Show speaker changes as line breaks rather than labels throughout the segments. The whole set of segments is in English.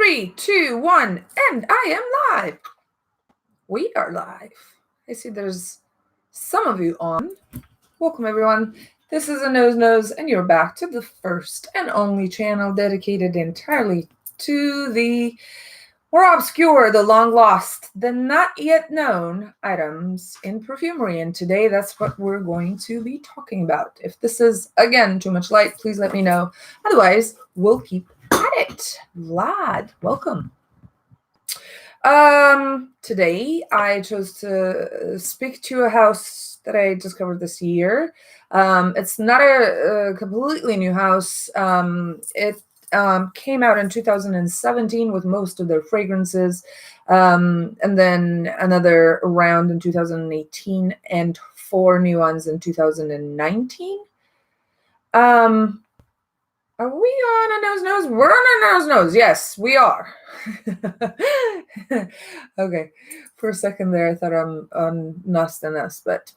3, 2, 1, and I am live. We are live. I see there's some of you on. Welcome, everyone. This is a Nose, and you're back to the first and only channel dedicated entirely to the more obscure, the long lost, the not yet known items in perfumery. And today, that's what we're going to be talking about. If this is, again, too much light, please let me know. Otherwise, we'll keep at it. Vlad, welcome. Today I chose to speak to a house that I discovered this year. It's not a completely new house. It came out in 2017 with most of their fragrances, and then another round in 2018 and 4 new ones in 2019. Are we on a nose? We're on a nose. Yes, we are. Okay. For a second there, I thought I'm on Nas, but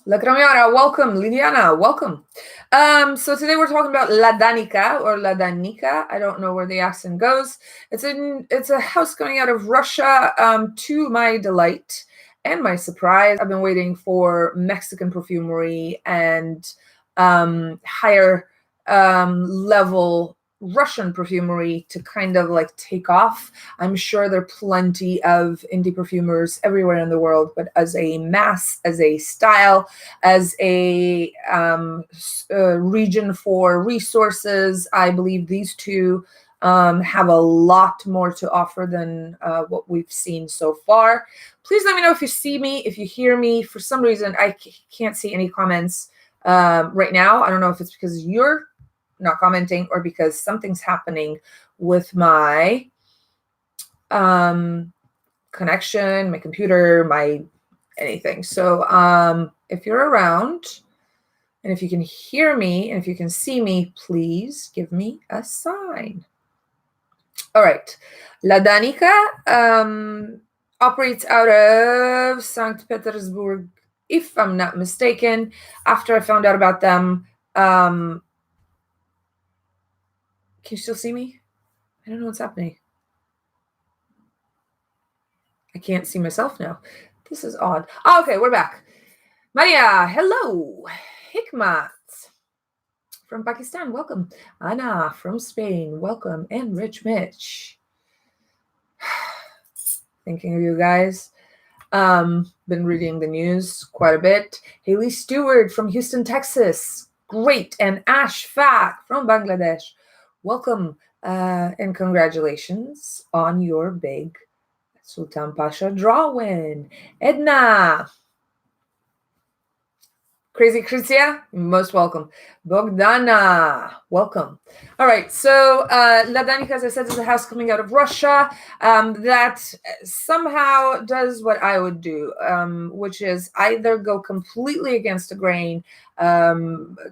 La Cramiara, welcome. Liliana, welcome. So today we're talking about Ladanika or Ladanika. I don't know where the accent goes. It's a house coming out of Russia, to my delight and my surprise. I've been waiting for Mexican perfumery and higher level Russian perfumery to kind of like take off. I'm sure there are plenty of indie perfumers everywhere in the world, but as a mass, as a style, as a region for resources, I believe these two have a lot more to offer than what we've seen so far. Please let me know if you see me, if you hear me. For some reason, I can't see any comments right now. I don't know if it's because you're not commenting or because something's happening with my connection, my computer, my anything. So if you're around and if you can hear me and if you can see me, please give me a sign. All right. Ladanika operates out of St. Petersburg, if I'm not mistaken. After I found out about them, can you still see me? I don't know what's happening. I can't see myself now. This is odd. Oh, okay, we're back. Maria, hello. Hikmat from Pakistan, welcome. Anna from Spain, welcome. And Rich Mitch. Thinking of you guys. Been reading the news quite a bit. Haley Stewart from Houston, Texas. Great. And Ash Fak from Bangladesh. Welcome and congratulations on your big Sultan Pasha draw win. Edna. Crazy Christia, most welcome. Bogdana, welcome. All right, so Ladanika, as I said, is a house coming out of Russia that somehow does what I would do, which is either go completely against the grain,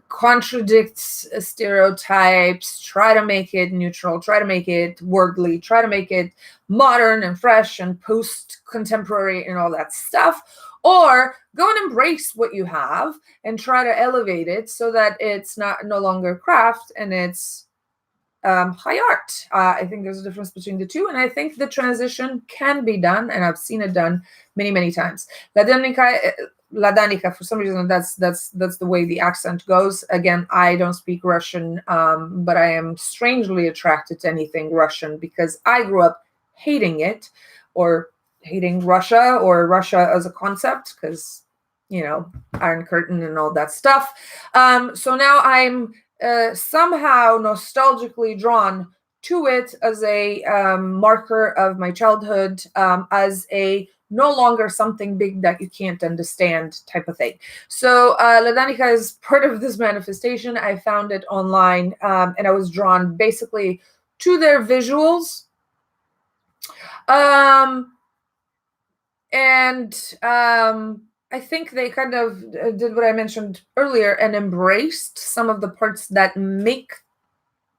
contradicts stereotypes, try to make it neutral, try to make it worldly, try to make it modern and fresh and post-contemporary and all that stuff, or go and embrace what you have and try to elevate it so that it's no longer craft and it's high art. I think there's a difference between the two, and I think the transition can be done, and I've seen it done many, many times. Ladanika, for some reason, that's the way the accent goes. Again, I don't speak Russian, but I am strangely attracted to anything Russian because I grew up hating it, or hating Russia or Russia as a concept, because, you know, Iron Curtain and all that stuff. So now I'm somehow nostalgically drawn to it as a marker of my childhood, as a no longer something big that you can't understand type of thing. So Ladanika is part of this manifestation. I found it online, and I was drawn basically to their visuals. I think they kind of did what I mentioned earlier and embraced some of the parts that make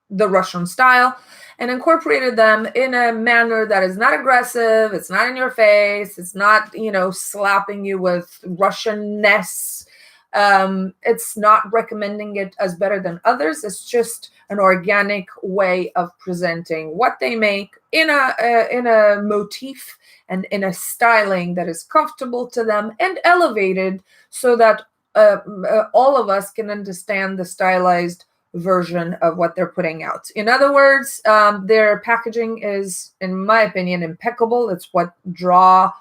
the Russian style and incorporated them in a manner that is not aggressive. It's not in your face. It's not, slapping you with Russian-ness. It's not recommending it as better than others. It's just an organic way of presenting what they make in a motif and in a styling that is comfortable to them and elevated, so that all of us can understand the stylized version of what they're putting out. In other words, their packaging is, in my opinion, impeccable. It's what drew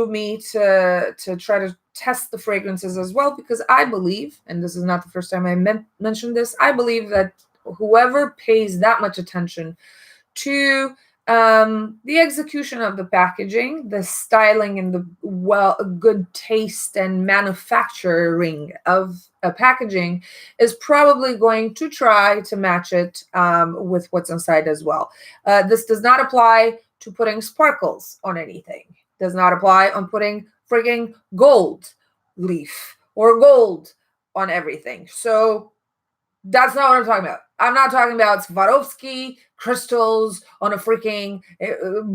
me to try to test the fragrances as well, because I believe, and this is not the first time I mentioned this, I believe that whoever pays that much attention to the execution of the packaging, the styling, and the good taste and manufacturing of a packaging is probably going to try to match it with what's inside as well. This does not apply to putting sparkles on anything. Does not apply on putting frigging gold leaf or gold on everything. So that's not what I'm talking about. I'm not talking about Swarovski crystals on a freaking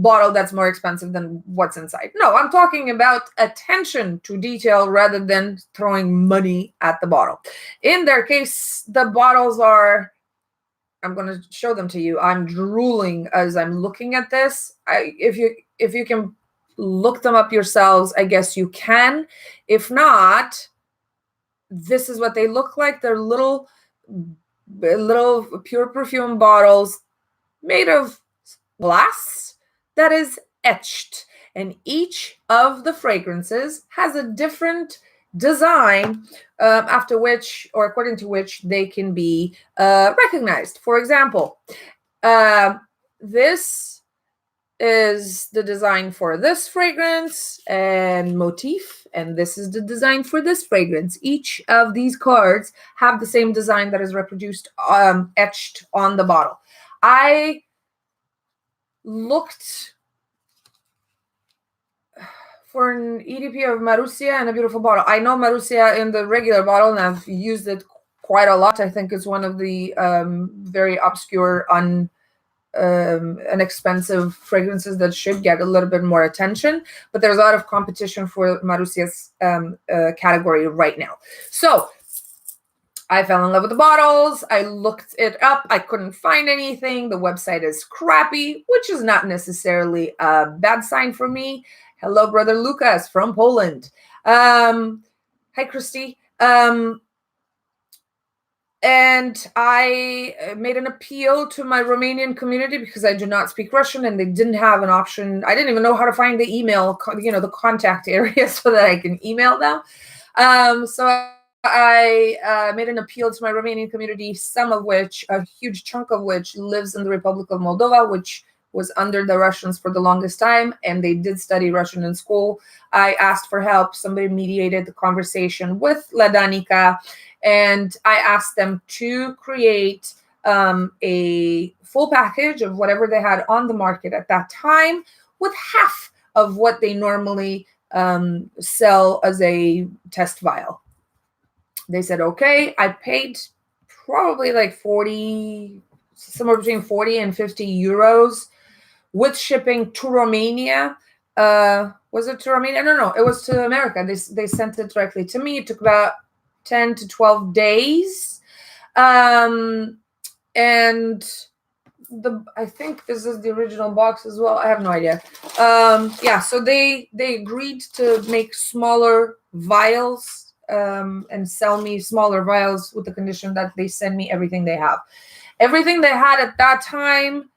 bottle that's more expensive than what's inside. No, I'm talking about attention to detail rather than throwing money at the bottle. In their case, the bottles are, I'm going to show them to you. I'm drooling as I'm looking at this. If you can look them up yourselves, I guess you can. If not, this is what they look like. They're little pure perfume bottles made of glass that is etched, and each of the fragrances has a different design after which, or according to which, they can be recognized. For example, this is the design for this fragrance and motif, and this is the design for this fragrance. Each of these cards have the same design that is reproduced, etched on the bottle. I looked for an EDP of Marussia in a beautiful bottle. I know Marussia in the regular bottle, and I've used it quite a lot. I think it's one of the very obscure, inexpensive fragrances that should get a little bit more attention, but there's a lot of competition for Marussia's category right now. So I fell in love with the bottles. I looked it up. I couldn't find anything. The website is crappy, which is not necessarily a bad sign for me. Hello, brother Lucas from Poland. Hi, Christy. And I made an appeal to my Romanian community because I do not speak Russian, and they didn't have an option. I didn't even know how to find the email, the contact area so that I can email them. So I made an appeal to my Romanian community, a huge chunk of which lives in the Republic of Moldova, which was under the Russians for the longest time, and they did study Russian in school. I asked for help. Somebody mediated the conversation with Ladanika, and I asked them to create a full package of whatever they had on the market at that time, with half of what they normally sell as a test vial. They said, okay. I paid probably like somewhere between 40 and 50 euros with shipping to Romania. Was it to Romania? No, it was to America. They sent it directly to me. It took about 10 to 12 days. And I think this is the original box as well. I have no idea. So they agreed to make smaller vials and sell me smaller vials with the condition that they send me everything they have. Everything they had at that time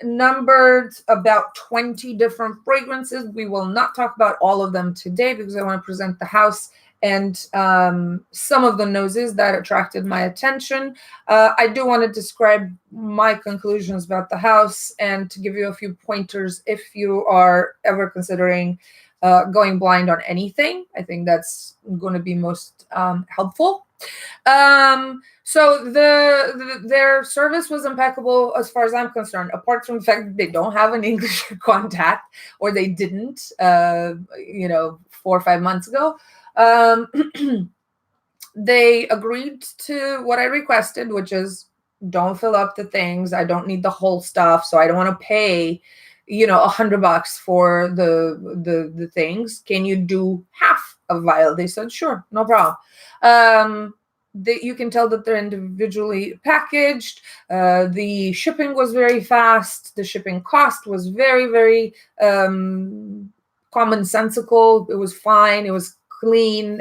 numbered about 20 different fragrances. We will not talk about all of them today because I want to present the house and some of the noses that attracted my attention. I do want to describe my conclusions about the house and to give you a few pointers if you are ever considering going blind on anything. I think that's going to be most helpful. So their service was impeccable as far as I'm concerned, apart from the fact that they don't have an English contact, or they didn't, 4 or 5 months ago. They agreed to what I requested, which is don't fill up the things. I don't need the whole stuff, so I don't want to pay $100 for the things. Can you do half a vial? They said, sure, no problem. You can tell that they're individually packaged. The shipping was very fast. The shipping cost was very, very commonsensical. It was fine. It was clean.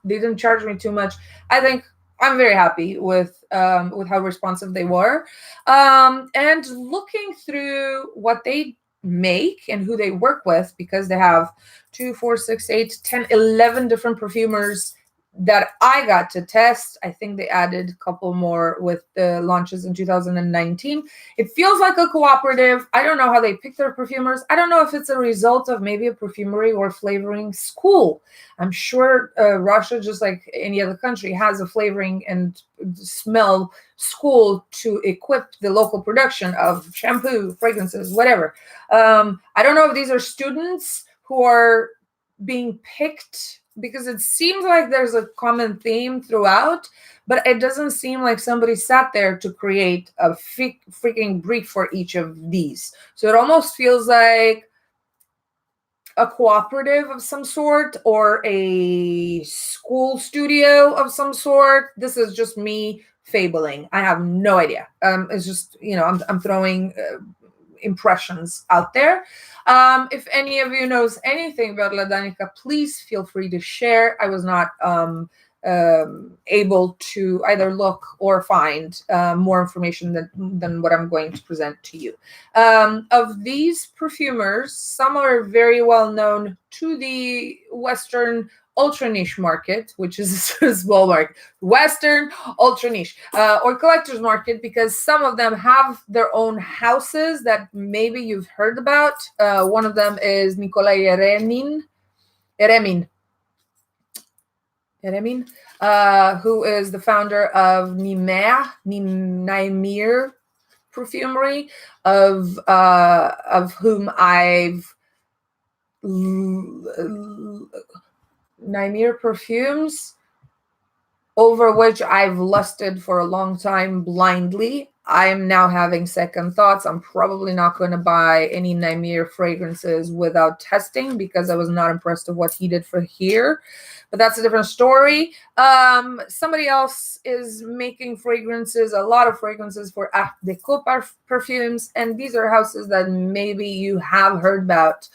They didn't charge me too much. I think I'm very happy with how responsive they were. And looking through what they make and who they work with, because they have 2, 4, 6, 8, 10, 11 different perfumers that I got to test. I think they added a couple more with the launches in 2019. It feels like a cooperative. I don't know how they pick their perfumers. I don't know if it's a result of maybe a perfumery or flavoring school. I'm sure Russia, just like any other country, has a flavoring and smell school to equip the local production of shampoo, fragrances, whatever. I don't know if these are students who are being picked, because it seems like there's a common theme throughout, but it doesn't seem like somebody sat there to create a freaking brief for each of these. So it almost feels like a cooperative of some sort or a school studio of some sort. This is just me fabling. I have no idea. It's just, I'm throwing impressions out there. If any of you knows anything about Ladanika, please feel free to share. I was not able to either look or find more information than what I'm going to present to you. Of these perfumers, some are very well known to the Western ultra niche market, which is a small market, Western ultra niche or collector's market, because some of them have their own houses that maybe you've heard about. One of them is Nikolai Eremin, who is the founder of Naimir Perfumery, of whom I've Naimir Perfumes, over which I've lusted for a long time blindly. I'm now having second thoughts. I'm probably not going to buy any Naimir fragrances without testing, because I was not impressed with what he did for here. But that's a different story. Somebody else is making fragrances, a lot of fragrances for Art Deco perfumes. And these are houses that maybe you have heard about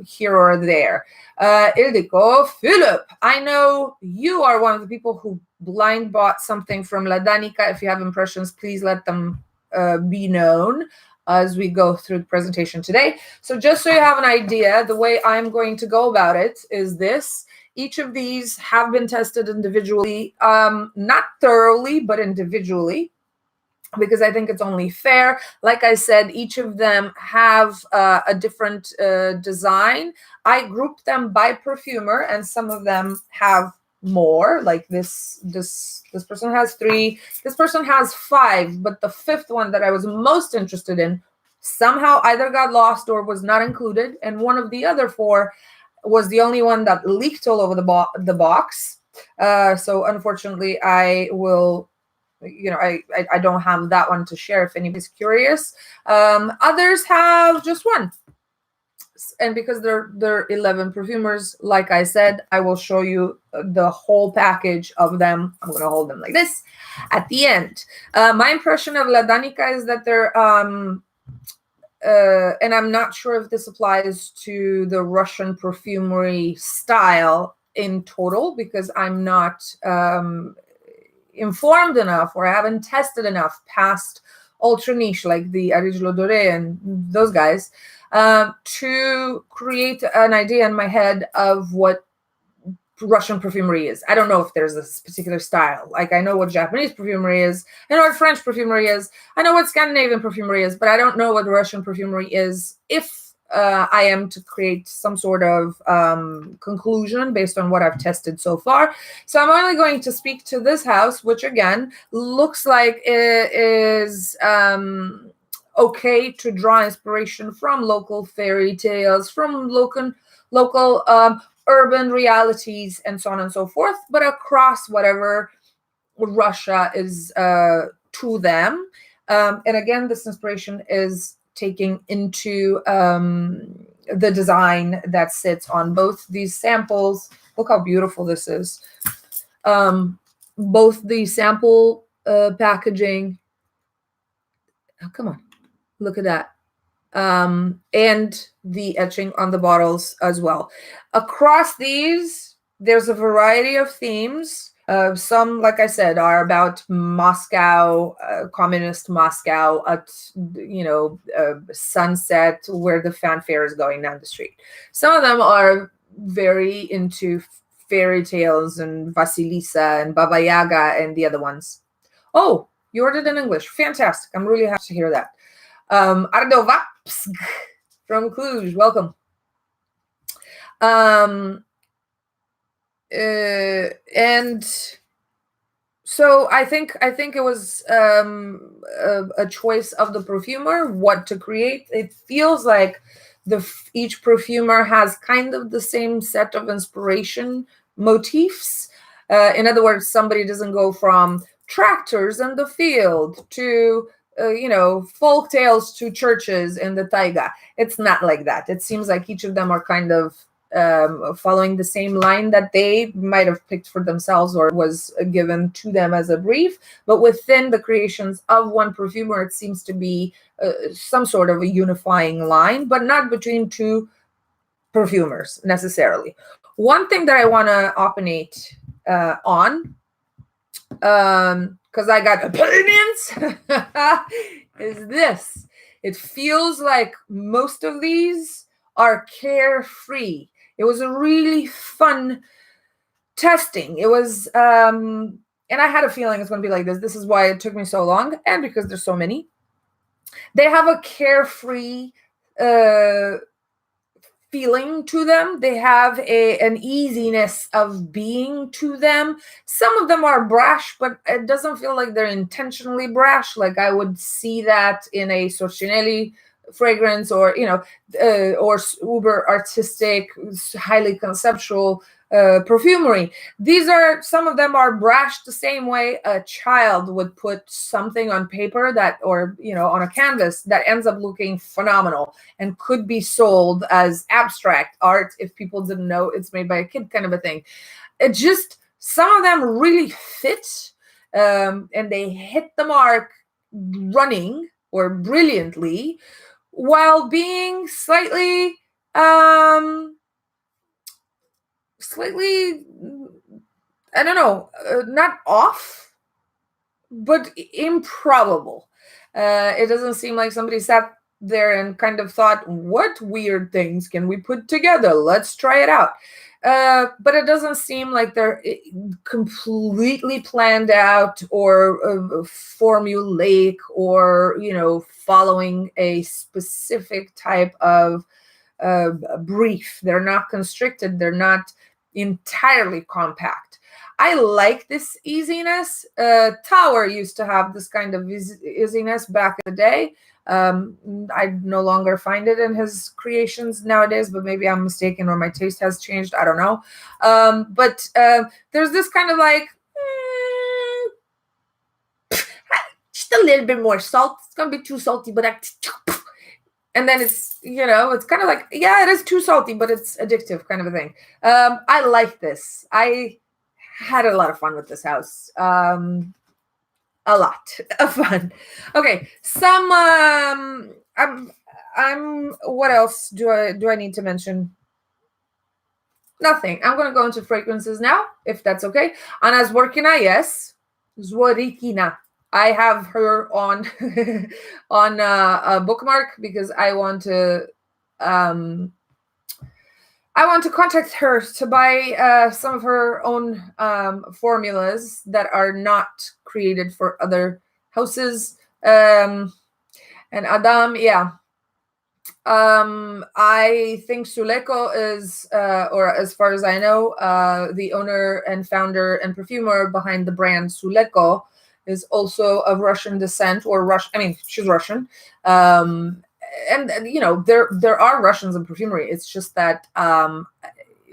here or there. Ildiko, Philip, I know you are one of the people who blind bought something from Ladanika. If you have impressions, please let them be known as we go through the presentation today. So just so you have an idea, the way I'm going to go about it is this. Each of these have been tested individually, not thoroughly, but individually, because I think it's only fair. Like I said, each of them have a different design. I grouped them by perfumer, and some of them have more. Like this person has 3, this person has 5, but the 5th one that I was most interested in somehow either got lost or was not included, and one of the other 4 was the only one that leaked all over the box. So unfortunately, I will, I don't have that one to share if anybody's curious. Others have just one. And because they're 11 perfumers, like I said, I will show you the whole package of them. I'm going to hold them like this at the end. My impression of Ladanika is that they're, and I'm not sure if this applies to the Russian perfumery style in total, because I'm not informed enough, or I haven't tested enough past ultra niche like the Arigelo Doré and those guys to create an idea in my head of what Russian perfumery is. I don't know if there's this particular style. Like, I know what Japanese perfumery is, I know what French perfumery is, I know what Scandinavian perfumery is, but I don't know what Russian perfumery is. If I am to create some sort of conclusion based on what I've tested so far. So I'm only going to speak to this house, which again looks like it is okay to draw inspiration from local fairy tales, from local urban realities, and so on and so forth, but across whatever Russia is to them. And again, this inspiration is taking into the design that sits on both these samples. Look how beautiful this is. Both the sample packaging. Oh, come on, look at that. And the etching on the bottles as well. Across these, there's a variety of themes. Some, like I said, are about Moscow, communist Moscow at, sunset where the fanfare is going down the street. Some of them are very into fairy tales and Vasilisa and Baba Yaga and the other ones. Oh, you ordered in English. Fantastic. I'm really happy to hear that. Ardo Vaps from Cluj, welcome. And so I think it was a choice of the perfumer what to create. It feels like each perfumer has kind of the same set of inspiration motifs. In other words, somebody doesn't go from tractors in the field to folk tales to churches in the taiga. It's not like that. It seems like each of them are kind of following the same line that they might have picked for themselves or was given to them as a brief. But within the creations of one perfumer, it seems to be some sort of a unifying line, but not between two perfumers necessarily. One thing that I want to opinate on, because I got opinions, is this. It feels like most of these are carefree. It was a really fun testing. It was, and I had a feeling it's going to be like this. This is why it took me so long, and because there's so many. They have a carefree feeling to them. They have an easiness of being to them. Some of them are brash, but it doesn't feel like they're intentionally brash. Like I would see that in a Sorcinelli fragrance, or or uber artistic, highly conceptual perfumery. Some of them are brash the same way a child would put something on paper that, or on a canvas that ends up looking phenomenal and could be sold as abstract art if people didn't know it's made by a kid, kind of a thing. It just, some of them really fit, and they hit the mark running or brilliantly, while being slightly I don't know, not off, but improbable. It doesn't seem like somebody sat there and kind of thought, what weird things can we put together? Let's try it out. But it doesn't seem like they're completely planned out or formulaic or, following a specific type of brief. They're not constricted. They're not entirely compact. I like this easiness. Tower used to have this kind of easiness back in the day. I no longer find it in his creations nowadays, but maybe I'm mistaken or my taste has changed. I don't know. But there's this kind of like, just a little bit more salt. It's going to be too salty, but and then it's, it's kind of like, yeah, it is too salty, but it's addictive, kind of a thing. I like this. I had a lot of fun with this house. A lot of fun. Okay, what else do I need to mention? Nothing. I'm going to go into fragrances now, if that's okay. Ana Zworkina, yes. Zworikina. I have her on on a bookmark because I want to contact her to buy some of her own formulas that are not created for other houses. And Adam, yeah. I think Suleko is, or as far as I know, the owner and founder and perfumer behind the brand Suleko is also of Russian descent, or Russian. I mean, she's Russian. And there are Russians in perfumery. It's just that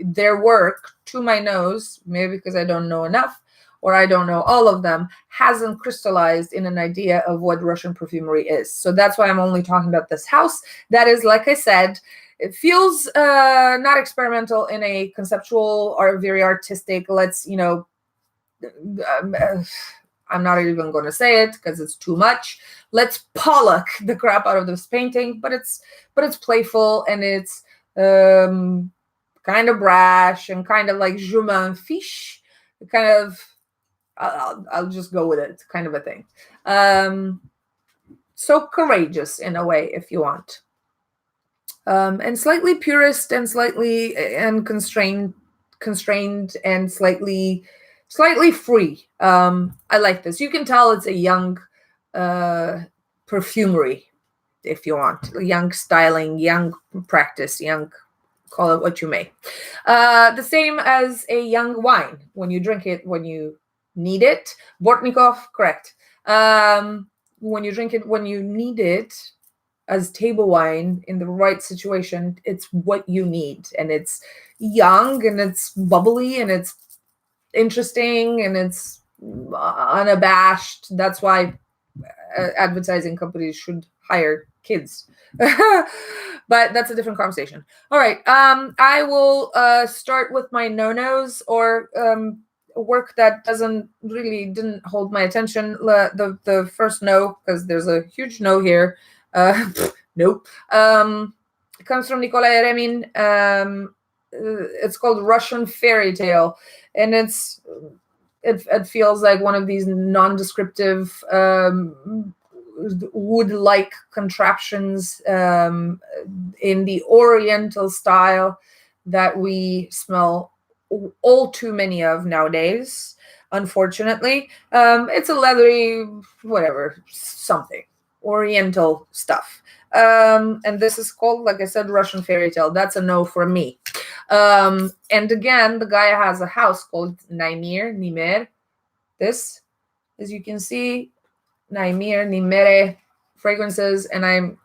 their work, to my nose, maybe because I don't know enough, or I don't know, all of them, hasn't crystallized in an idea of what Russian perfumery is. So that's why I'm only talking about this house. That is, like I said, it feels not experimental in a conceptual or very artistic, let's, I'm not even going to say it because it's too much. Let's Pollock the crap out of this painting, but it's playful, and it's kind of brash and kind of like je m'en fiche, kind of. I'll just go with it, kind of a thing. So courageous in a way, if you want, and slightly purist and slightly and constrained and slightly free. I like this. You can tell it's a young perfumery, if you want, young styling, young practice, young, call it what you may. The same as a young wine. When you drink it, when you need it. Bortnikov, correct. When you drink it, when you need it, as table wine in the right situation, it's what you need. And it's young, and it's bubbly, and it's interesting, and it's unabashed. That's why advertising companies should hire kids. But that's a different conversation. All right. I will start with my no-nos, or work that didn't hold my attention. The first no, because there's a huge no here. Nope. It comes from Nikolai Remin. It's called Russian Fairy Tale, and it feels like one of these non-descriptive wood-like contraptions in the Oriental style that we smell all too many of nowadays, unfortunately. It's a leathery, whatever, something, Oriental stuff. And this is called, like I said, Russian Fairy Tale. That's a no for me. And again, the guy has a house called Nimer. This, as you can see, Nimere fragrances, and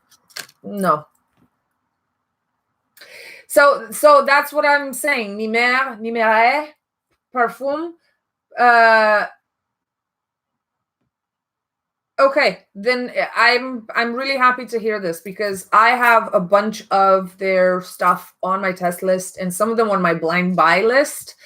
no. So that's what I'm saying. Nimere, parfum. Okay, then I'm really happy to hear this, because I have a bunch of their stuff on my test list, and some of them on my blind buy list.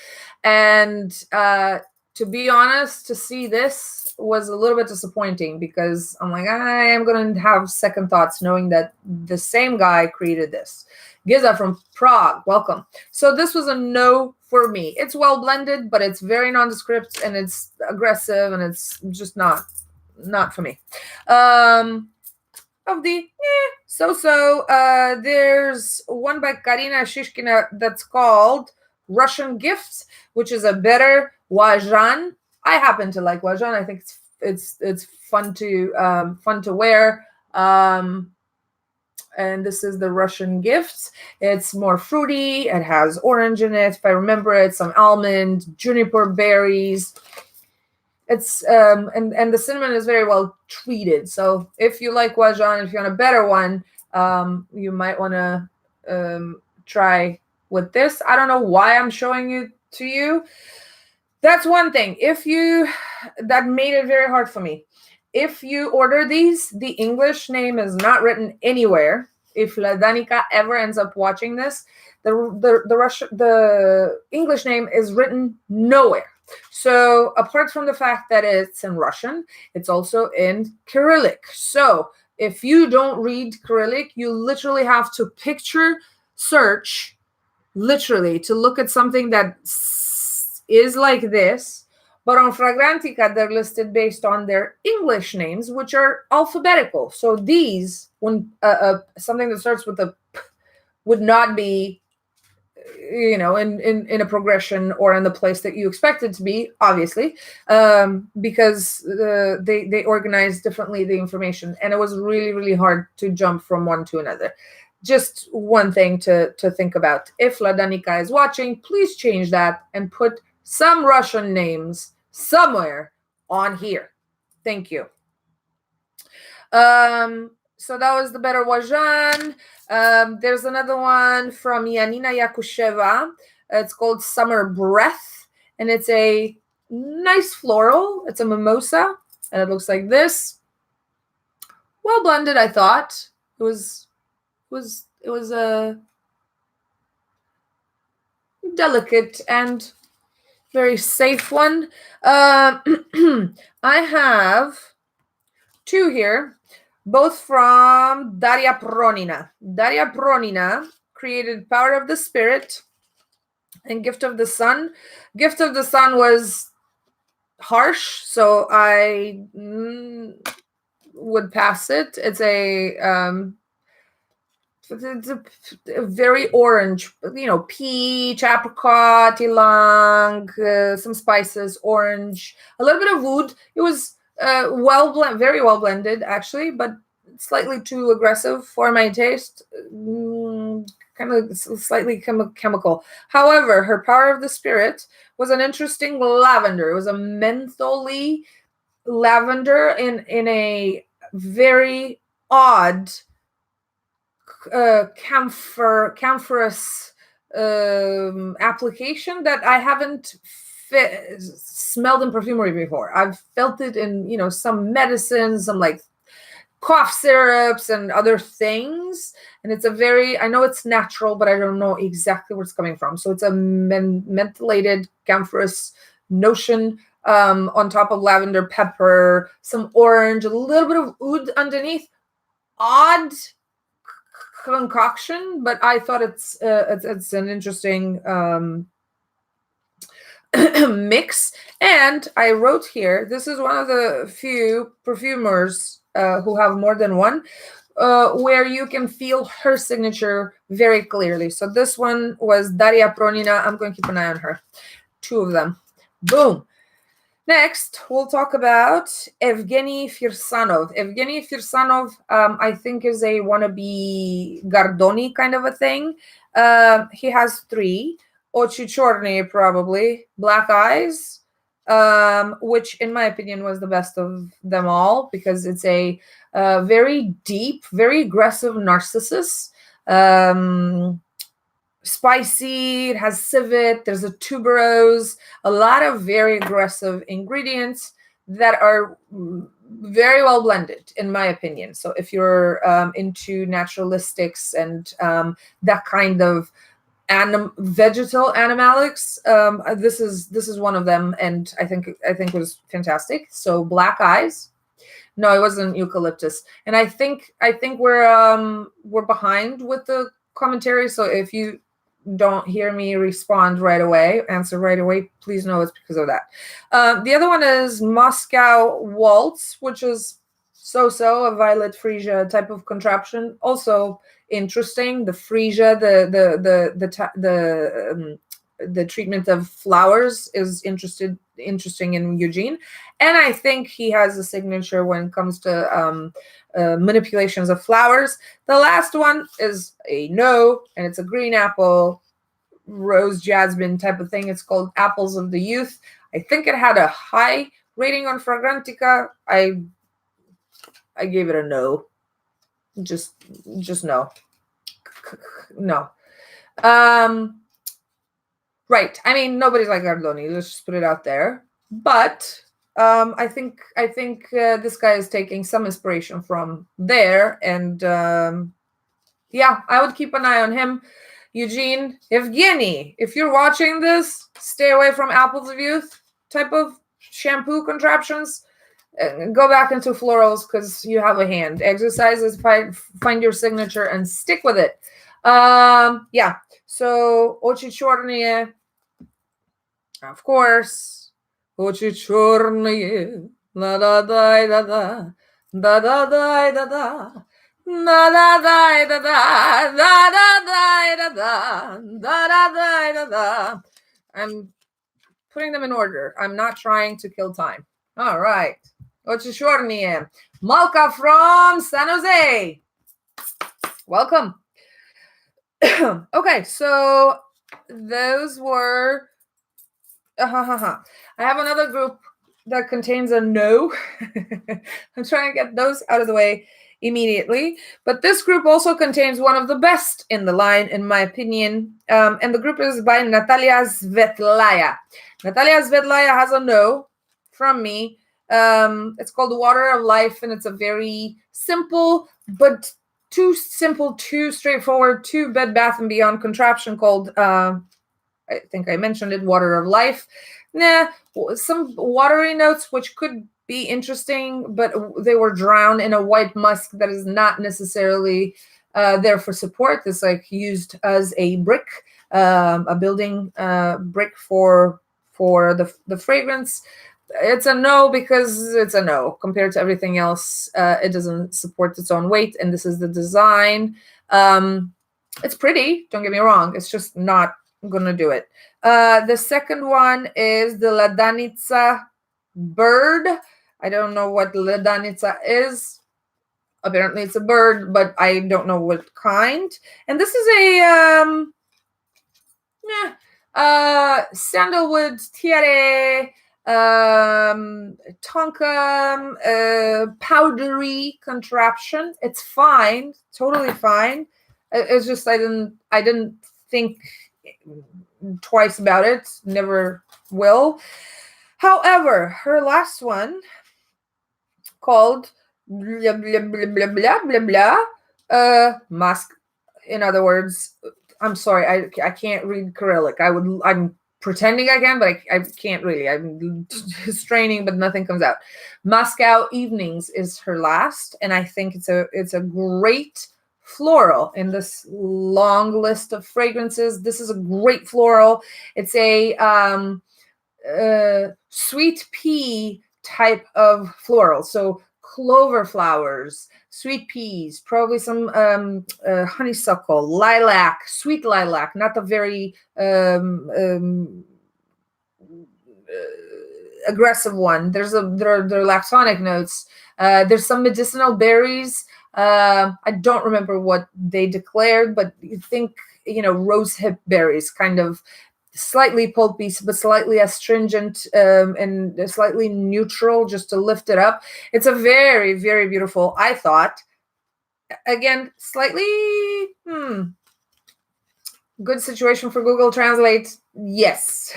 And to be honest, to see this was a little bit disappointing, because I'm like, I am going to have second thoughts knowing that the same guy created this. Giza from Prague, welcome. So this was a no for me. It's well blended, but it's very nondescript, and it's aggressive, and it's just not for me. Of the so-so, there's one by Karina Shishkina that's called Russian Gifts, which is a better Wajan. I happen to like Wajan. I think it's fun to wear. And this is the Russian Gifts. It's more fruity. It has orange in it, if I remember it, some almond, juniper berries. It's and the cinnamon is very well treated. So if you like Wajan, if you want a better one, you might want to try with this. I don't know why I'm showing it to you. That's one thing. That made it very hard for me. If you order these, the English name is not written anywhere. If Ladanika ever ends up watching this, the English name is written nowhere. So apart from the fact that it's in Russian, it's also in Cyrillic. So if you don't read Cyrillic, you literally have to picture search, literally, to look at something that is like this. But on Fragrantica, they're listed based on their English names, which are alphabetical. So these, when something that starts with a P would not be, in a progression or in the place that you expect it to be, obviously, because they organize differently the information. And it was really, really hard to jump from one to another. Just one thing to think about. If Ladanika is watching, please change that and put some Russian names somewhere on here. Thank you. So that was the better Wajan. There's another one from Yanina Yakusheva. It's called Summer Breath, and it's a nice floral. It's a mimosa, and it looks like this. Well blended, I thought. It was a delicate and very safe one. I have two here, both from Daria Pronina. Daria Pronina created Power of the Spirit and Gift of the Sun. Gift of the Sun was harsh, so I would pass it. It's a very orange, peach, apricot, ylang, some spices, orange, a little bit of wood. It was very well blended, actually, but slightly too aggressive for my taste. Kind of slightly chemical. However, her Power of the Spirit was an interesting lavender. It was a mentholy lavender in a very odd camphorous application that I haven't smelled in perfumery before. I've felt it in some medicines, some like cough syrups and other things, and it's I know it's natural, but I don't know exactly where it's coming from. So it's a mentholated camphorous notion on top of lavender, pepper, some orange, a little bit of oud underneath. Odd concoction, but I thought it's an interesting mix. And I wrote here, this is one of the few perfumers who have more than one, where you can feel her signature very clearly. So this one was Daria Pronina. I'm going to keep an eye on her. Two of them. Boom. Next, we'll talk about Evgeny Firsanov. Evgeny Firsanov, I think, is a wannabe Gardoni kind of a thing. He has three. Ochi Chorny, probably. Black eyes, which, in my opinion, was the best of them all, because it's a very deep, very aggressive narcissus. Spicy, it has civet, there's a tuberose, a lot of very aggressive ingredients that are very well blended, in my opinion. So if you're into naturalistics and that kind of vegetal animalics, this is one of them, and I think it was fantastic. So black eyes. No, it wasn't eucalyptus, and I think we're behind with the commentary. So if you don't hear me answer right away, please know it's because of that. The other one is Moscow Waltz, which is a violet freesia type of contraption. Also interesting. The freesia, the treatment of flowers is interesting in Eugene, and I think he has a signature when it comes to manipulations of flowers. The last one is a no, and it's a green apple, rose jasmine type of thing. It's called Apples of the Youth. I think it had a high rating on Fragrantica. I gave it a no. Just no. No. Right. I mean, nobody's like Gardoni. Let's just put it out there. But I think this guy is taking some inspiration from there, and yeah, I would keep an eye on him. Eugene, Evgeny, if you're watching this, stay away from Apples of Youth type of shampoo contraptions. Go back into florals, because you have a hand. Exercises, find your signature and stick with it. Yeah. So Ochi Chorny, of course. Ochi Chorny, la da da da da da da da da da. Da da da da da da da da da da da. I'm putting them in order. I'm not trying to kill time. All right. Ochishornie, Malka from San Jose. Welcome. Okay, so those were. I have another group that contains a no. I'm trying to get those out of the way. immediately. But this group also contains one of the best in the line, in my opinion. And the group is by Natalia Svetlaya. Natalia Svetlaya has a no from me. It's called Water of Life, and it's a very simple, but too simple, too straightforward, too Bed Bath & Beyond contraption called, I think I mentioned it, Water of Life. Some watery notes, which could be interesting, but they were drowned in a white musk that is not necessarily there for support. This used as a brick, a building brick for the fragrance. It's a no because it's a no compared to everything else. It doesn't support its own weight, and this is the design. It's pretty, don't get me wrong. It's just not gonna do it. The second one is the Ladanica bird. I don't know what Ladanica is. Apparently it's a bird, but I don't know what kind. And this is a sandalwood tiare, tonka, powdery contraption. It's fine, totally fine. It's just I didn't think twice about it. Never will. However, her last one, called blah blah blah blah blah blah blah mask. In other words, I'm sorry, I can't read Cyrillic. I'm pretending I can, but I can't really. I'm straining, but nothing comes out. Moscow Evenings is her last, and I think it's a great floral in this long list of fragrances. This is a great floral. It's a sweet pea type of floral. So clover flowers, sweet peas, probably some honeysuckle, lilac, sweet lilac, not the very aggressive one. There are lactonic notes. There's some medicinal berries. I don't remember what they declared, but you think, rose hip berries, kind of slightly pulpy, but slightly astringent, and slightly neutral, just to lift it up. It's a very, very beautiful, I thought. Again, slightly good situation for Google Translate. Yes.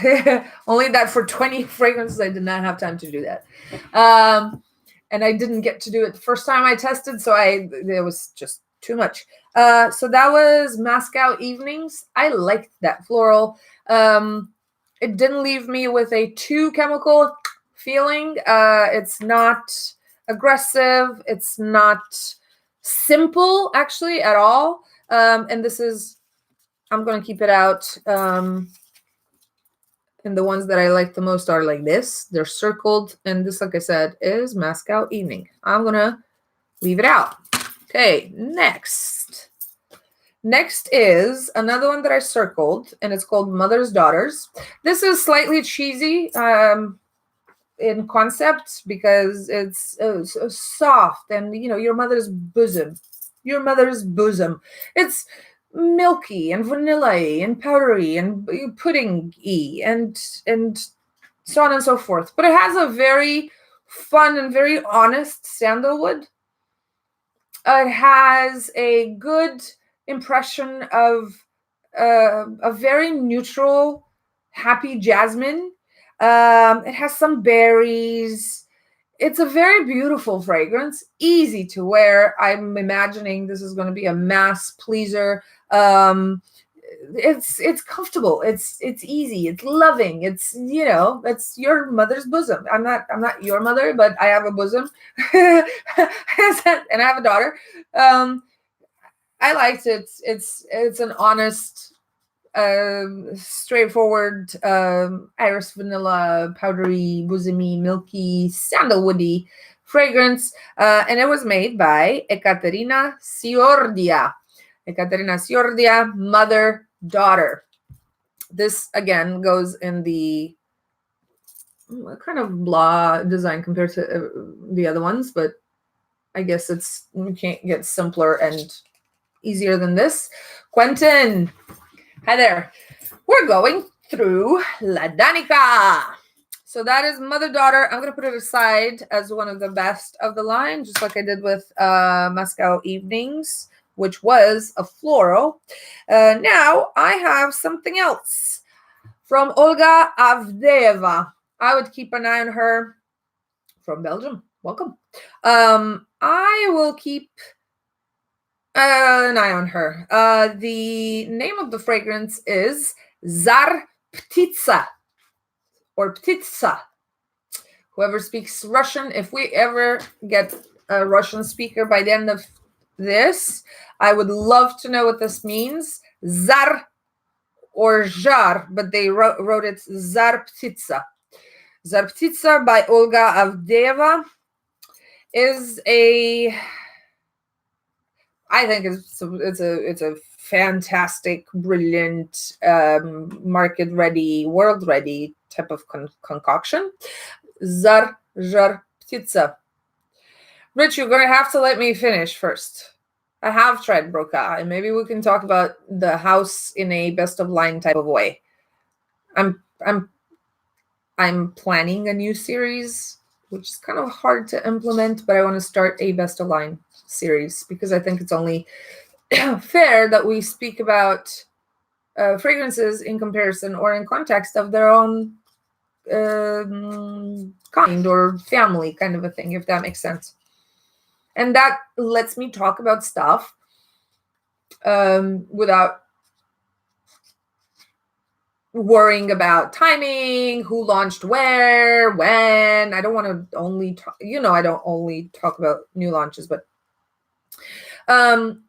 Only that for 20 fragrances, I did not have time to do that. And I didn't get to do it the first time I tested, so it was just too much. So that was Moscow Evenings. I liked that floral. It didn't leave me with a too chemical feeling. It's not aggressive. It's not simple, actually, at all. And this is, I'm going to keep it out. And the ones that I like the most are like this. They're circled. And this, like I said, is Moscow Evening. I'm going to leave it out. Okay, next. Next is another one that I circled, and it's called Mother's Daughters. This is slightly cheesy in concept because it's soft and, your mother's bosom. Your mother's bosom. It's milky and vanilla-y and powdery and pudding-y and so on and so forth. But it has a very fun and very honest sandalwood. It has a good impression of a very neutral, happy jasmine. It has some berries. It's a very beautiful fragrance, easy to wear. I'm imagining this is going to be a mass pleaser. It's comfortable. It's easy. It's loving. It's it's your mother's bosom. I'm not your mother, but I have a bosom, and I have a daughter. I liked it. It's an honest, straightforward, iris vanilla, powdery, bosomy, milky, sandalwoody fragrance, and it was made by Ekaterina Siordia. Ekaterina Siordia, mother, daughter. This again goes in the kind of blah design compared to the other ones, but I guess you can't get simpler and easier than this. Quentin, hi there. We're going through Ladanika. So that is mother-daughter. I'm going to put it aside as one of the best of the line, just like I did with Moscow Evenings, which was a floral. Now I have something else from Olga Avdeeva. I would keep an eye on her. From Belgium. Welcome. I will keep an eye on her. The name of the fragrance is Zar Ptitsa or Ptitsa. Whoever speaks Russian, if we ever get a Russian speaker by the end of this, I would love to know what this means. Zar or Zhar, but they wrote it Zar Ptitsa. Zar Ptitsa by Olga Avdeeva is I think it's a fantastic, brilliant, market ready, world ready type of concoction. Zar Ptitsa. Rich, you're gonna have to let me finish first. I have tried Broca, and maybe we can talk about the house in a best of line type of way. I'm planning a new series, which is kind of hard to implement, but I want to start a best of line series because I think it's only fair that we speak about fragrances in comparison or in context of their own kind or family kind of a thing, if that makes sense. And that lets me talk about stuff without worrying about timing, who launched where, when. I don't want to only talk, I don't only talk about new launches, but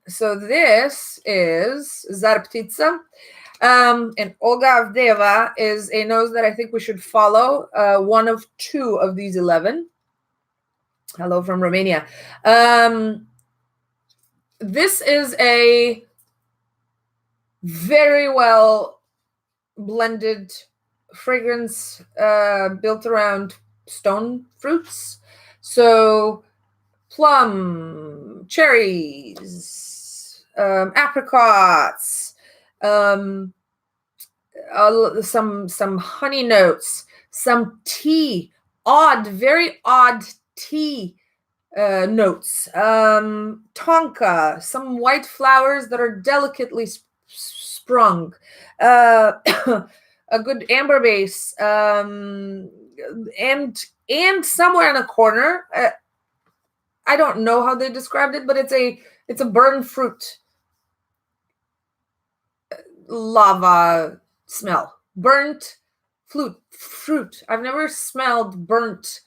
so this is Zar Ptitsa. And Olga Avdeeva is a nose that I think we should follow. One of two of these 11. Hello from Romania. This is a very well blended fragrance built around stone fruits. So plum, cherries, apricots, some honey notes, some tea, very odd tea notes, tonka, some white flowers that are delicately sprung, a good amber base, and somewhere in a corner, I don't know how they described it, but it's a burnt fruit lava smell. Burnt fruit. I've never smelled burnt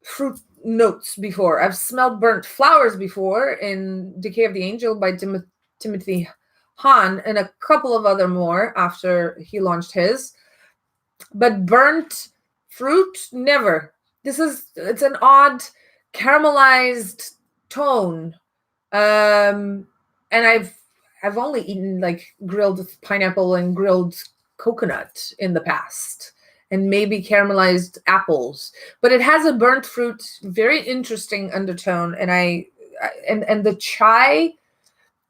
fruit notes before. I've smelled burnt flowers before in Decay of the Angel by Timothy Hahn and a couple of other more after he launched his. But burnt fruit, never. It's an odd caramelized tone. And I've only eaten like grilled pineapple and grilled coconut in the past, and maybe caramelized apples. But it has a burnt fruit, very interesting undertone, and and the chai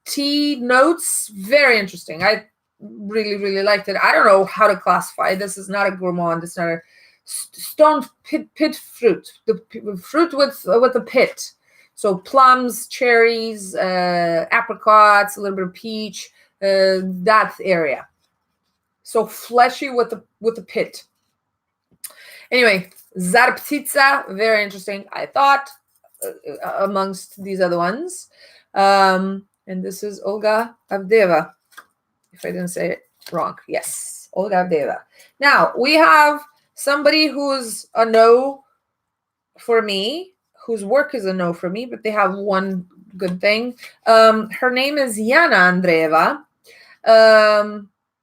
tea notes, very interesting. I really, really liked it. I don't know how to classify. This is not a gourmand. It's not a stone pit fruit. The fruit with a pit. So plums, cherries, apricots, a little bit of peach, that area. So fleshy with the pit. Anyway, Zar Ptitsa, very interesting, I thought, amongst these other ones. And this is Olga Avdeeva, if I didn't say it wrong. Yes, Olga Avdeeva. Now, we have somebody who's a no for me, whose work is a no for me, but they have one good thing. Her name is Yana Andreeva.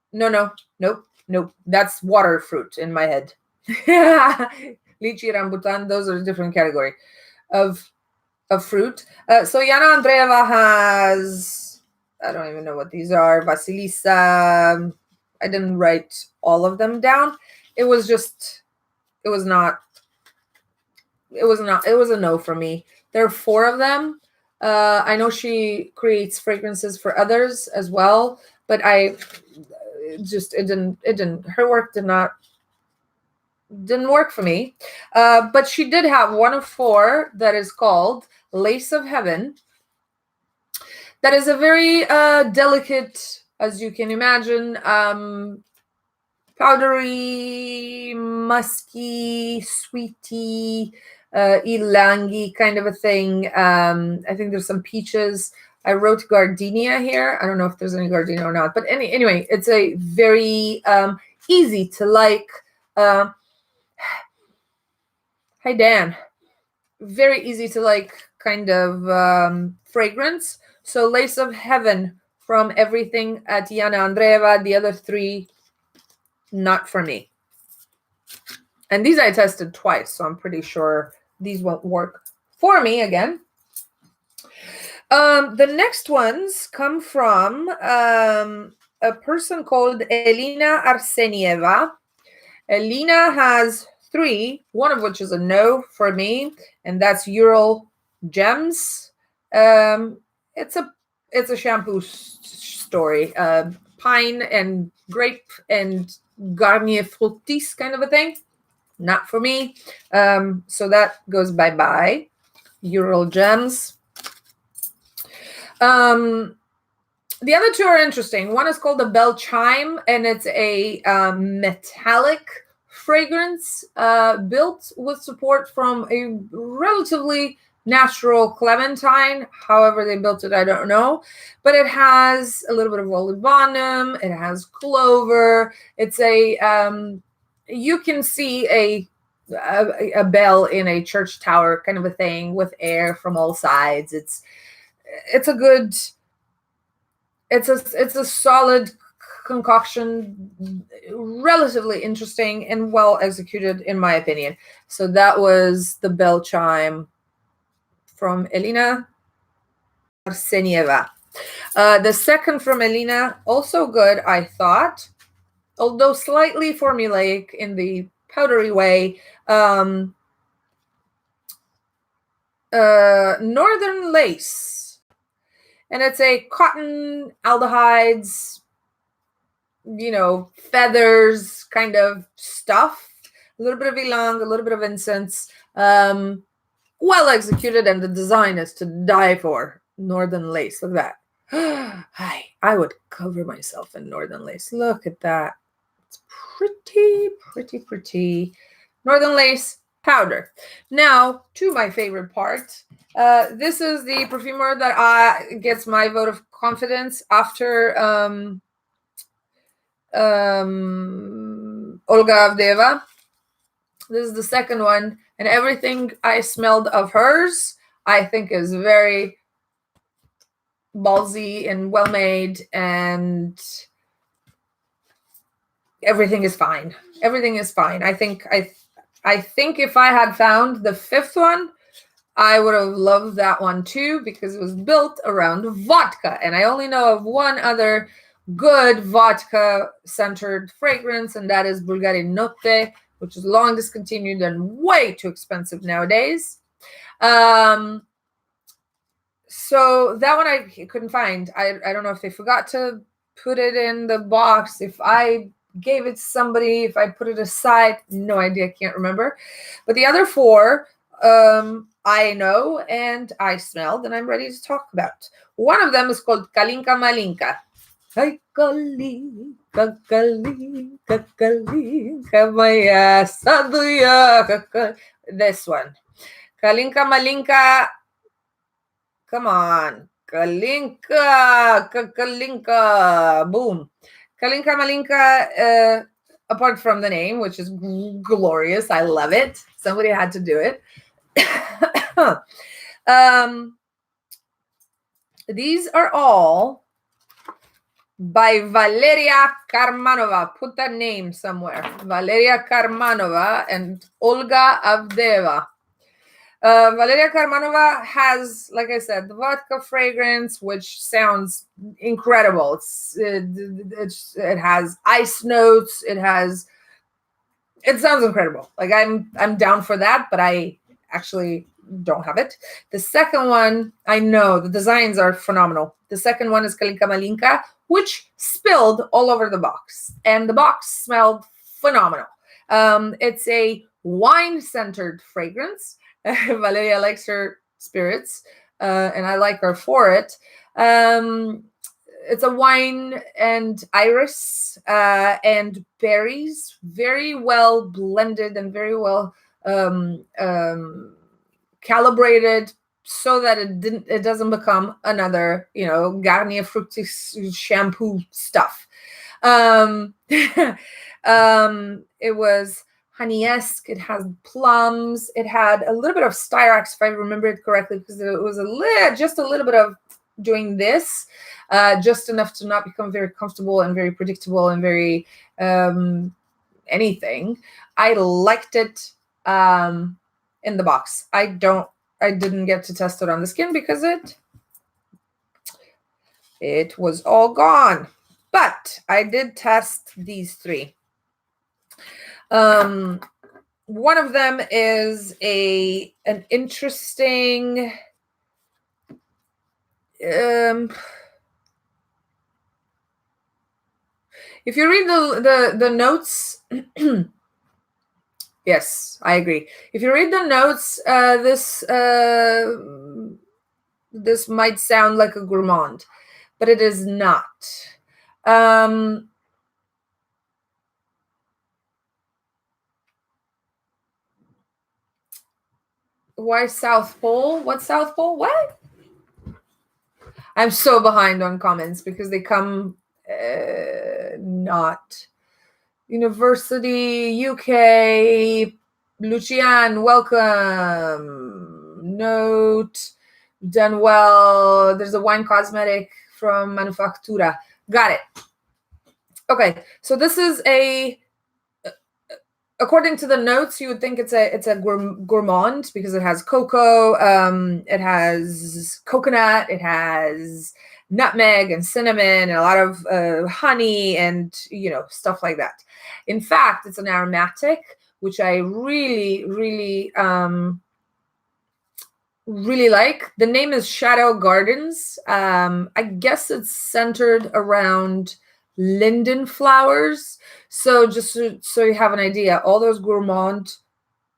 Nope. That's water fruit in my head. Lychee, rambutan, those are a different category of fruit. So Yana Andreeva has, I don't even know what these are. Vasilisa. I didn't write all of them down. It was a no for me. There are 4 of them. I know she creates fragrances for others as well, but her work did not didn't work for me. But she did have one of 4 that is called Lace of Heaven. That is a very delicate, as you can imagine, powdery, musky, sweety, ilangi kind of a thing. I think there's some peaches. I wrote gardenia here. I don't know if there's any gardenia or not, but anyway, it's a very easy to like. Hi, Dan. Very easy to like kind of fragrance. So Lace of Heaven from everything at Yana Andreeva. The other 3, not for me. And these I tested twice, so I'm pretty sure these won't work for me again. The next ones come from a person called Elina Arsenieva. Elina has 3, one of which is a no for me, and that's Ural Gems. It's a shampoo story, pine and grape and Garnier Fructis kind of a thing. Not for me. So that goes bye-bye. Ural Gems. The other 2 are interesting. One is called the Bell Chime, and it's a metallic fragrance built with support from a relatively natural clementine. However they built it, I don't know. But it has a little bit of olibanum. It has clover. It's a, you can see a bell in a church tower kind of a thing with air from all sides. It's a good... It's a solid concoction, relatively interesting and well executed, in my opinion. So that was the Bell Chime from Elina Arsenieva. The second from Elina, also good, I thought, although slightly formulaic in the powdery way. Northern Lace. And it's a cotton, aldehydes, feathers kind of stuff. A little bit of ylang, a little bit of incense. Well executed, and the design is to die for. Northern Lace. Look at that. I would cover myself in Northern Lace. Look at that. It's pretty, pretty, pretty. Northern Lace powder. Now, to my favorite part. This is the perfumer that gets my vote of confidence after Olga Avdeeva. This is the second one, and everything I smelled of hers, I think, is very ballsy and well made, and everything is fine. Everything is fine. I think if I had found the 5th one, I would have loved that one too, because it was built around vodka. And I only know of one other good vodka-centered fragrance, and that is Bulgari Notte, which is long discontinued and way too expensive nowadays. So that one I couldn't find. I don't know if they forgot to put it in the box, if I gave it to somebody, if I put it aside, no idea, can't remember. But the other 4... I know and I smelled and I'm ready to talk about. One of them is called Kalinka Malinka. Hi, Kalinka, Kalinka, Kalinka, Maya, Saduya. This one. Kalinka Malinka. Come on. Kalinka, Kalinka. Boom. Kalinka Malinka, apart from the name, which is glorious. I love it. Somebody had to do it. These are all by Valeria Karmanova. Put that name somewhere. Valeria Karmanova and Olga Avdeeva. Valeria Karmanova has, like I said, the vodka fragrance, which sounds incredible. It has ice notes. It sounds incredible. Like I'm down for that, but I actually don't have it. The second one, I know the designs are phenomenal. The second one is Kalinka Malinka, which spilled all over the box, and the box smelled phenomenal. It's a wine-centered fragrance. Valeria likes her spirits, and I like her for it. It's a wine and iris and berries, very well blended and very well calibrated, so that it doesn't become another, Garnier Fructis shampoo stuff. It was honey-esque. It has plums. It had a little bit of styrax, if I remember it correctly, because it was just a little bit of doing this, just enough to not become very comfortable and very predictable and very anything. I liked it in the box. I didn't get to test it on the skin because it was all gone. But I did test these three. One of them is an interesting if you read the notes, yes, I agree. If you read the notes, this might sound like a gourmand, but it is not. Why South Pole? What South Pole? What? I'm so behind on comments because they come not. University, UK, Lucian, welcome. Note, done well. There's a wine cosmetic from Manufactura. Got it. Okay, so this is according to the notes, you would think it's a gourmand because it has cocoa, it has coconut, it has nutmeg and cinnamon and a lot of honey and stuff like that. In fact, it's an aromatic, which I really like. The name is Shadow Gardens. I guess it's centered around linden flowers. So just so you have an idea, all those gourmand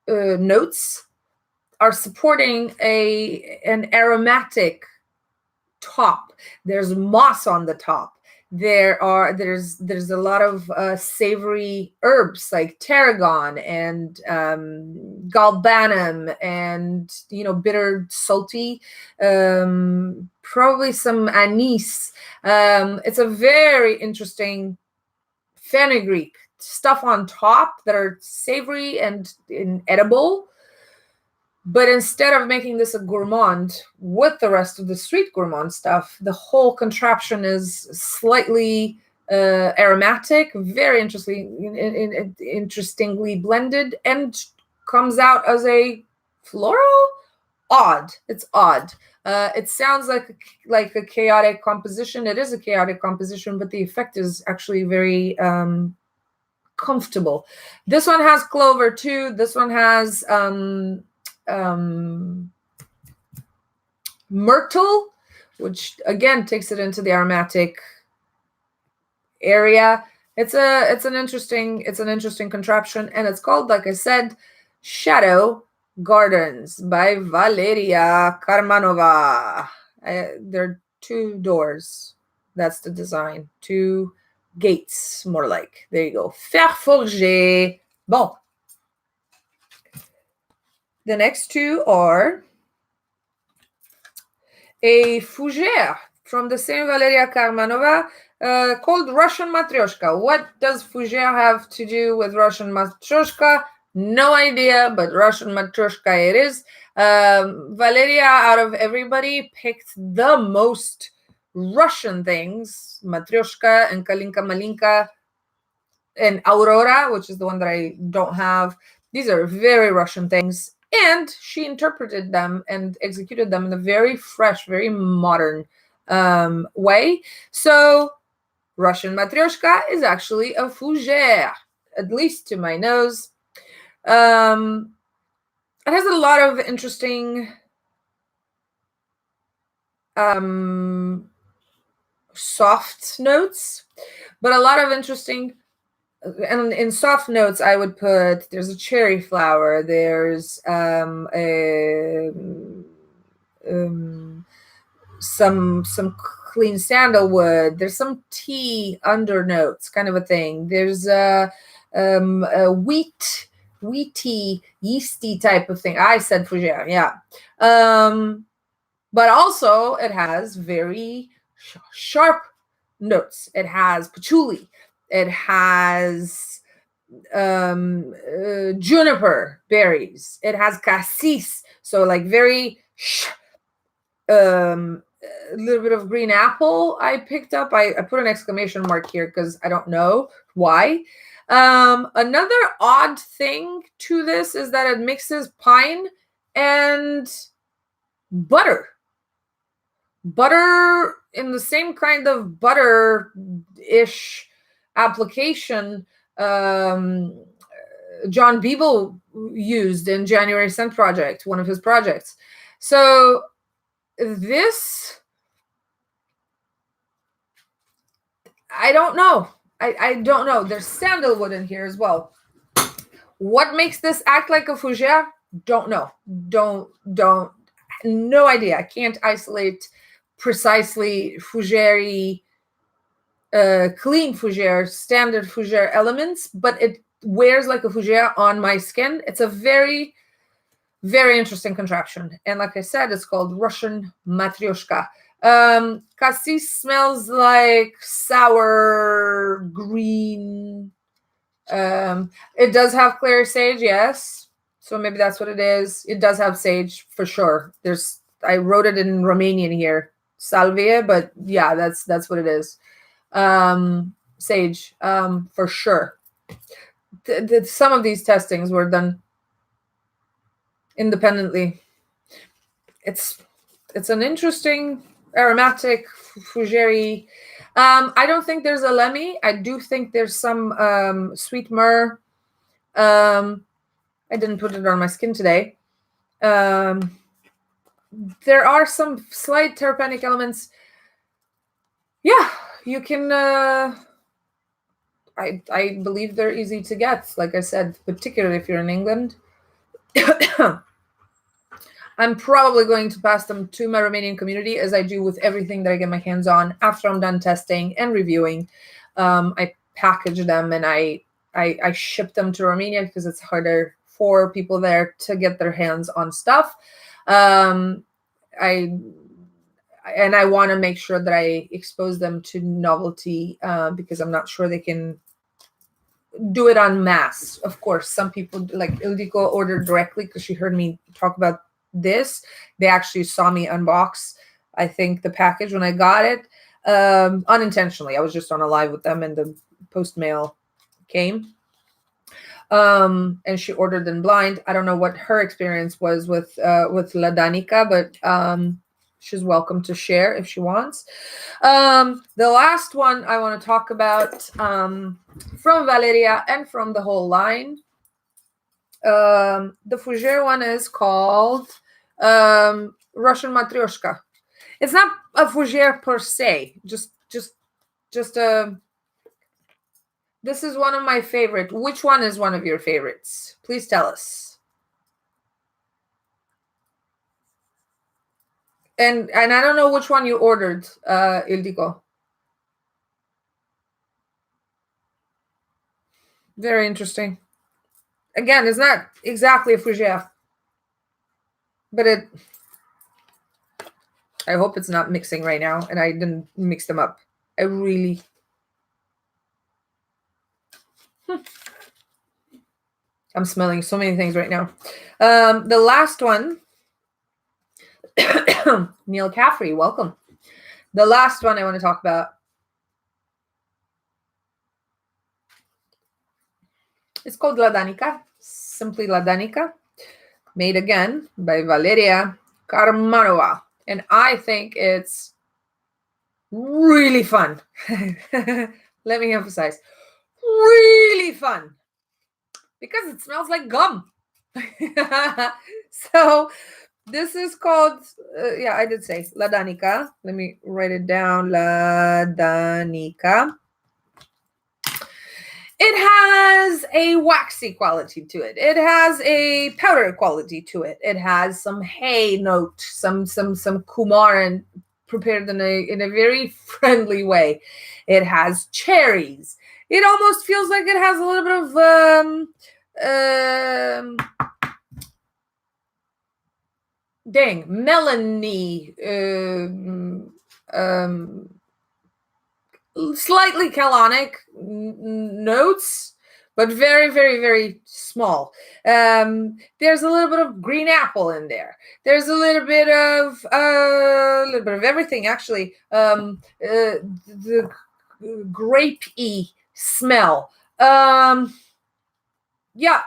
notes are supporting an aromatic top. There's moss on the top. There's a lot of savory herbs like tarragon and galbanum and bitter salty, probably some anise. It's a very interesting fenugreek stuff on top that are savory and edible. But instead of making this a gourmand with the rest of the street gourmand stuff, the whole contraption is slightly aromatic, very interestingly blended, and comes out as a floral. Odd. It's odd. It sounds like a chaotic composition. It is a chaotic composition, but the effect is actually very comfortable. This one has clover too. This one has myrtle, which again takes it into the aromatic area. It's an interesting contraption, and it's called, like I said, Shadow Gardens by Valeria Karmanova. There are 2 doors. That's the design. 2 gates, more like. There you go. Fer forgé. Bon. The next 2 are a fougère from the same Valeria Karmanova called Russian Matryoshka. What does fougère have to do with Russian Matryoshka? No idea, but Russian Matryoshka it is. Valeria, out of everybody, picked the most Russian things, Matryoshka and Kalinka Malinka and Aurora, which is the one that I don't have. These are very Russian things. And she interpreted them and executed them in a very fresh, very modern way. So Russian Matryoshka is actually a fougère, at least to my nose. It has a lot of interesting soft notes, but a lot of interesting and in soft notes, I would put, there's a cherry flower, there's some clean sandalwood, there's some tea undernotes, kind of a thing. There's a wheaty, yeasty type of thing. I said fougere, yeah. But also it has very sharp notes. It has patchouli. It has juniper berries. It has cassis, so like very a little bit of green apple I picked up. I put an exclamation mark here because I don't know why. Another odd thing to this is that it mixes pine and butter in the same kind of butter-ish application John Beeble used in January Scent Project, one of his projects. So this, I don't know. I don't know. There's sandalwood in here as well. What makes this act like a fougere? Don't know. No idea. I can't isolate precisely fougere, clean fougere, standard fougere elements, but it wears like a fougere on my skin. It's a very, very interesting contraption. And like I said, it's called Russian matryoshka. Cassis smells like sour green. It does have clear sage, yes. So maybe that's what it is. It does have sage for sure. I wrote it in Romanian here, salvie, but yeah, that's what it is. Sage, for sure. Some of these testings were done independently. It's an interesting aromatic fougere. I don't think there's a lemmy. I do think there's some sweet myrrh. I didn't put it on my skin today. There are some slight terpenic elements. Yeah, you can. I believe they're easy to get. Like I said, particularly if you're in England. I'm probably going to pass them to my Romanian community, as I do with everything that I get my hands on after I'm done testing and reviewing. I package them and I ship them to Romania because it's harder for people there to get their hands on stuff. I want to make sure that I expose them to novelty because I'm not sure they can do it en masse. Of course, some people, like Ildiko, ordered directly because she heard me talk about this. They actually saw me unbox, I think, the package when I got it, unintentionally. I was just on a live with them and the post mail came, and she ordered in blind. I don't know what her experience was with Ladanika, but she's welcome to share if she wants. The last one I want to talk about from Valeria and from the whole line. The fougere one is called Russian matryoshka. It's not a fougere per se, just a. This is one of my favorite. Which one is one of your favorites? Please tell us. And I don't know which one you ordered, Ildiko. Very interesting. Again, it's not exactly a fougere, but I hope it's not mixing right now, and I didn't mix them up. I really. I'm smelling so many things right now. The last one, Neil Caffrey, welcome. The last one I want to talk about is called Ladanika, simply Ladanika, made again by Valeria Karmanova. And I think it's really fun. Let me emphasize, really fun, because it smells like gum. So this is called, yeah, I did say Ladanika. Let me write it down, Ladanika. It has a waxy quality to it. It has a powder quality to it. It has some hay note, some kumarin prepared in a very friendly way. It has cherries. It almost feels like it has a little bit of melony, slightly calonic notes, but very, very, very small. There's a little bit of green apple in there. There's a little bit of everything, actually. The grapey smell. Yeah.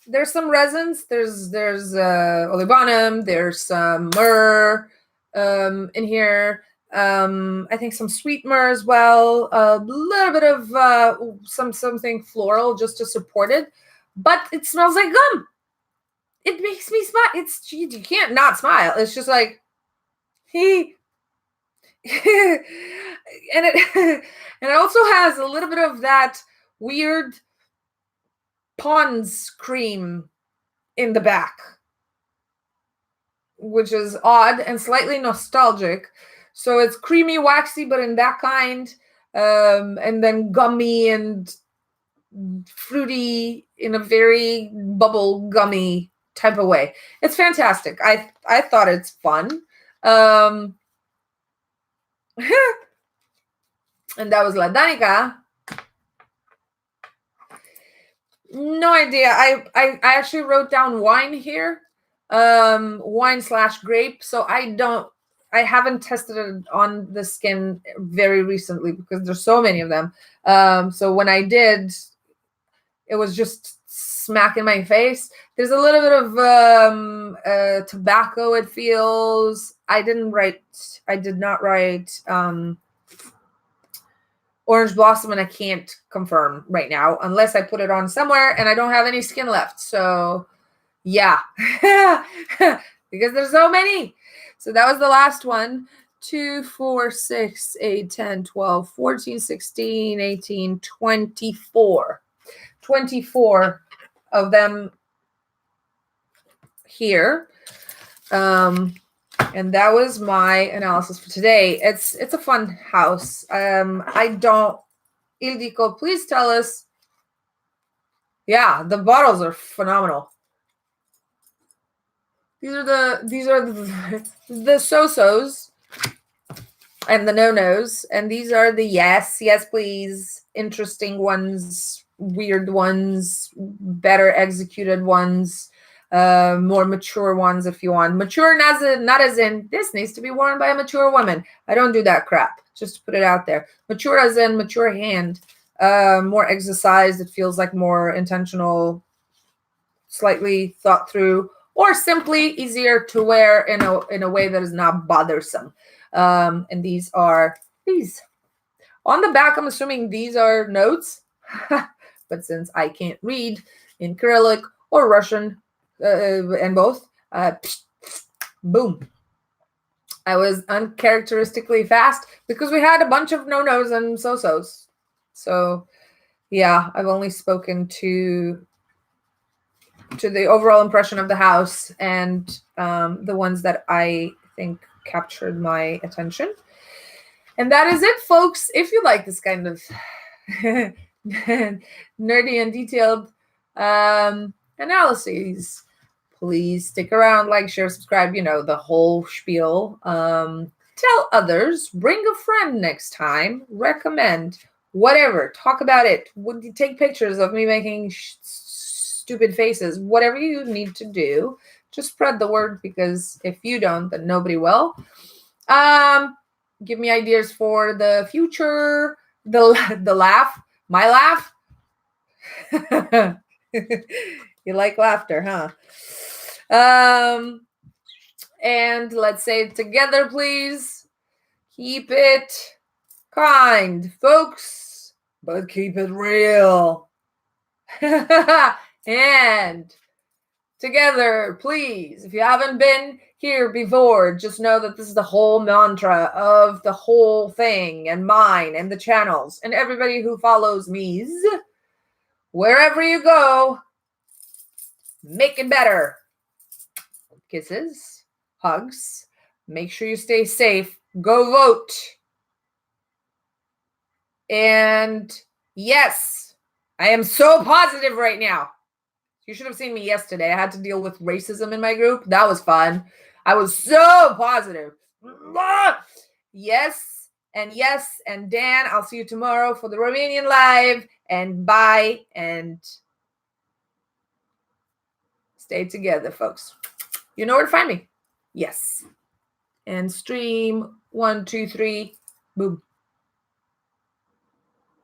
There's some resins. There's olibanum. There's some myrrh in here. I think some sweet myrrh as well. A little bit of something floral just to support it, but it smells like gum. It makes me smile. You can't not smile. It's just like he. and it also has a little bit of that weird Pond's cream in the back, which is odd and slightly nostalgic. So it's creamy, waxy, but in that kind, and then gummy and fruity in a very bubble gummy type of way. It's fantastic. I thought it's fun. And that was Ladanika. No idea. I actually wrote down wine here, wine/grape. So I haven't tested it on the skin very recently because there's so many of them. So when I did, it was just smack in my face. There's a little bit of tobacco. It feels. I did not write orange blossom, and I can't confirm right now unless I put it on somewhere and I don't have any skin left. So yeah, because there's so many. So that was the last one. 2, 4, 6, 8, 10, 12, 14, 16, 18, 24. 24 of them here. And that was my analysis for today. It's a fun house. Ildiko, please tell us. Yeah, the bottles are phenomenal. These are the so-sos and the no-nos, and these are the yes, please, interesting ones, weird ones, better executed ones, more mature ones if you want. Mature not as in this needs to be worn by a mature woman. I don't do that crap. Just to put it out there. Mature as in mature hand, more exercised. It feels like more intentional, slightly thought through, or simply easier to wear in a way that is not bothersome. And these are these. On the back, I'm assuming these are notes, but since I can't read in Cyrillic or Russian, and both, boom. I was uncharacteristically fast because we had a bunch of no-nos and so-sos. So yeah, I've only spoken to the overall impression of the house and the ones that I think captured my attention. And that is it, folks. If you like this kind of nerdy and detailed analyses, please stick around, like, share, subscribe, the whole spiel. Tell others, bring a friend next time, recommend, whatever, talk about it. Would you take pictures of me making stupid faces? Whatever you need to do, just spread the word, because if you don't, then nobody will. Give me ideas for the future. The laugh, my laugh. You like laughter, huh? And let's say it together, please. Keep it kind, folks, but keep it real. And together, please. If you haven't been here before, just know that this is the whole mantra of the whole thing, and mine and the channels and everybody who follows me's. Wherever you go, make it better. Kisses, hugs. Make sure you stay safe. Go vote. And yes, I am so positive right now. You should have seen me yesterday. I had to deal with racism in my group. That was fun. I was so positive. Yes, and Dan, I'll see you tomorrow for the Romanian live. And bye, and stay together, folks. You know where to find me. Yes. And stream 1, 2, 3. Boom.